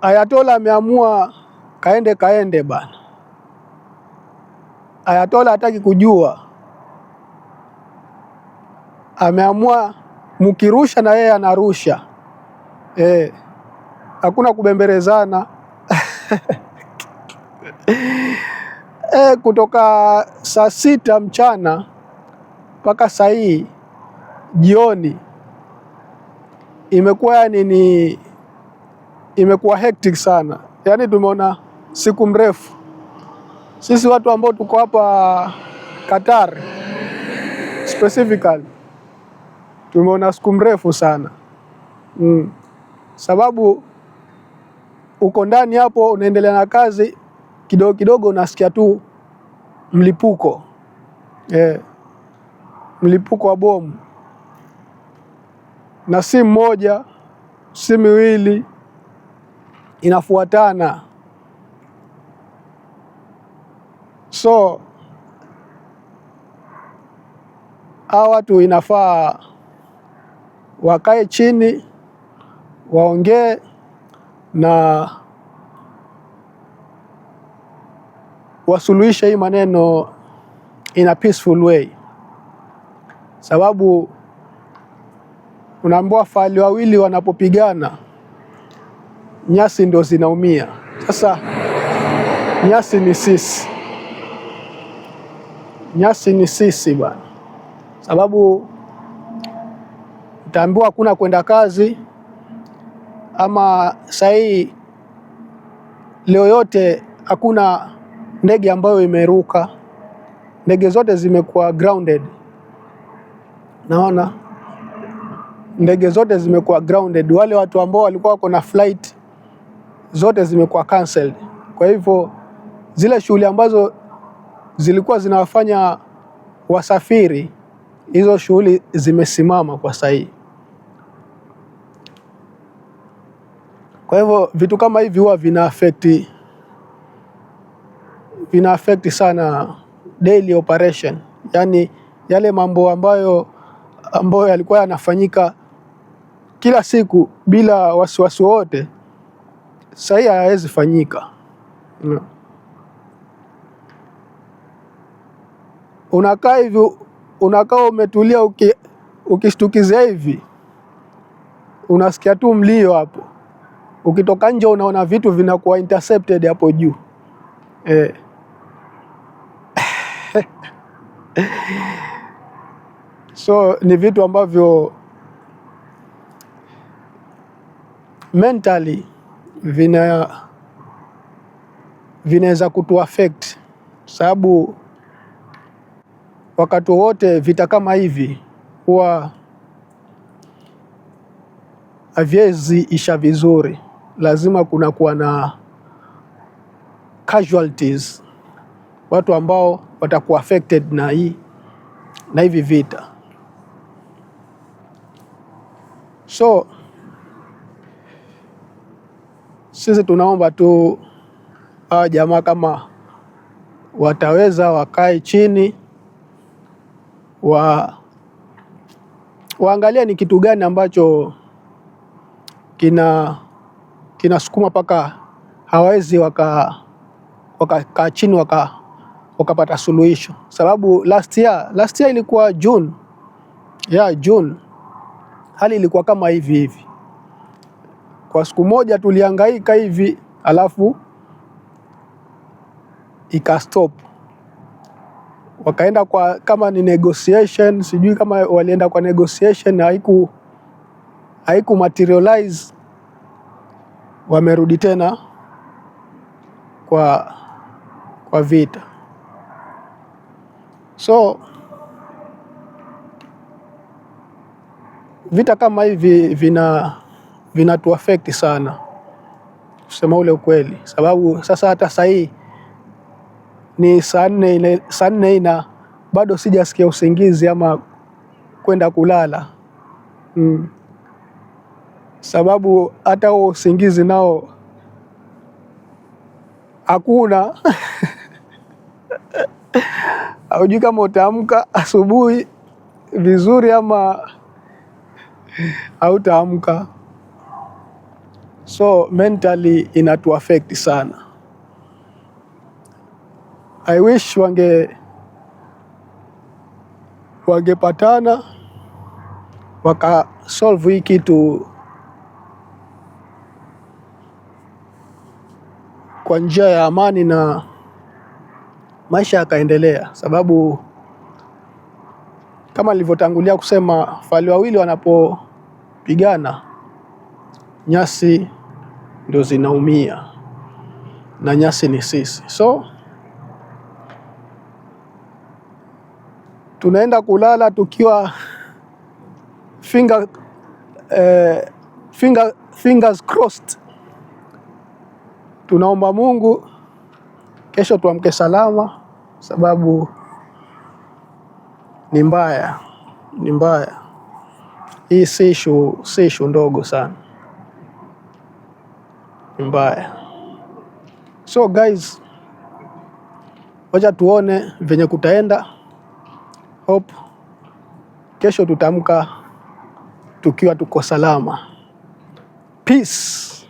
Ayatola ameamua kaende bana. Ayatola hataki kujua, ameamua mkirusha na yeye anarusha. Hakuna kubembelezana. Kutoka saa 6 mchana mpaka saa hii jioni imekuwa imekuwa hectic sana. Yani tumeona siku mrefu. Sisi watu ambao tuko hapa Qatar specifically tumeona siku mrefu sana. Sababu uko ndani hapo unaendelea na kazi, kidogo kidogo unasikia tu mlipuko. Mlipuko wa bomu. Na si mmoja, si miwili, inafuatana. So hawa watu inafaa wakae chini, waongee na wasuluhishe hii maneno in a peaceful way. Sababu unaambiwa fahali wawili wanapopigana nyasi ndio zinaumia. Sasa nyasi ni sisi. Nyasi ni sisi bana. Sababu utaambiwa hakuna kwenda kazi, ama sahi leo yote hakuna ndege ambayo imeruka. Ndege zote zimekuwa grounded. Naona ndege zote zimekuwa grounded. Wale watu ambao walikuwa wako na flight zote zimekuwa cancelled. Kwa hivyo zile shughuli ambazo zilikuwa zinawafanya wasafiri, hizo shughuli zimesimama kwa sasa hivi. Kwa hivyo vitu kama hivi huwa vina affect sana daily operation. Yani yale mambo ambayo yalikuwa yanafanyika kila siku bila wasiwasi wote, sasa hivi hayawezi fanyika. Unakaa hivi, unakaa umetulia, ukishtukizia hivi unasikia tu mlio hapo. Ukitoka nje unaona vitu vinakuwa intercepted hapo juu. So ni vitu ambavyo mentally vinaweza kutu affect. Sababu wakati wote vita kama hivi huwa haviwezi isha vizuri. Lazima kuna kuwa na casualties, watu ambao watakuwa affected na hivi vita. So sisi tunaomba tu hawa jamaa kama wataweza wakae chini, waangalia ni kitu gani ambacho kinasukuma paka hawezi wakakaa chini wakapata suluhisho. Sababu last year ilikuwa June. June hali ilikuwa kama hivi. Kwa siku moja tulihangaika hivi, alafu ikastop. Wakaenda kwa kama ni negotiation, sijui kama walienda kwa negotiation, haiku materialize, wamerudi tena kwa vita. So vita kama hivi vinatu affect sana, kusema ule ukweli. Sababu sasa hata sahii ni saa 4 na bado sijasikia usingizi ama kwenda kulala. Sababu hata huo usingizi nao hakuna. Haujui kama utaamka asubuhi vizuri ama hautaamka. so mentally inatu affect sana. I wish wangepatana waka solve hii kitu kwa njia ya amani na maisha yakaendelea, sababu kama nilivyotangulia kusema, fali wawili wanapopigana nyasi ndio zinaumia, na nyasi ni sisi. So tunaenda kulala tukiwa fingers crossed. Tunaomba Mungu kesho tuamke salama, sababu ni mbaya. Hii si issue ndogo sana, ni mbaya. So guys, wacha tuone venye kutaenda. Hope kesho tutamka tukiwa tuko salama. Peace.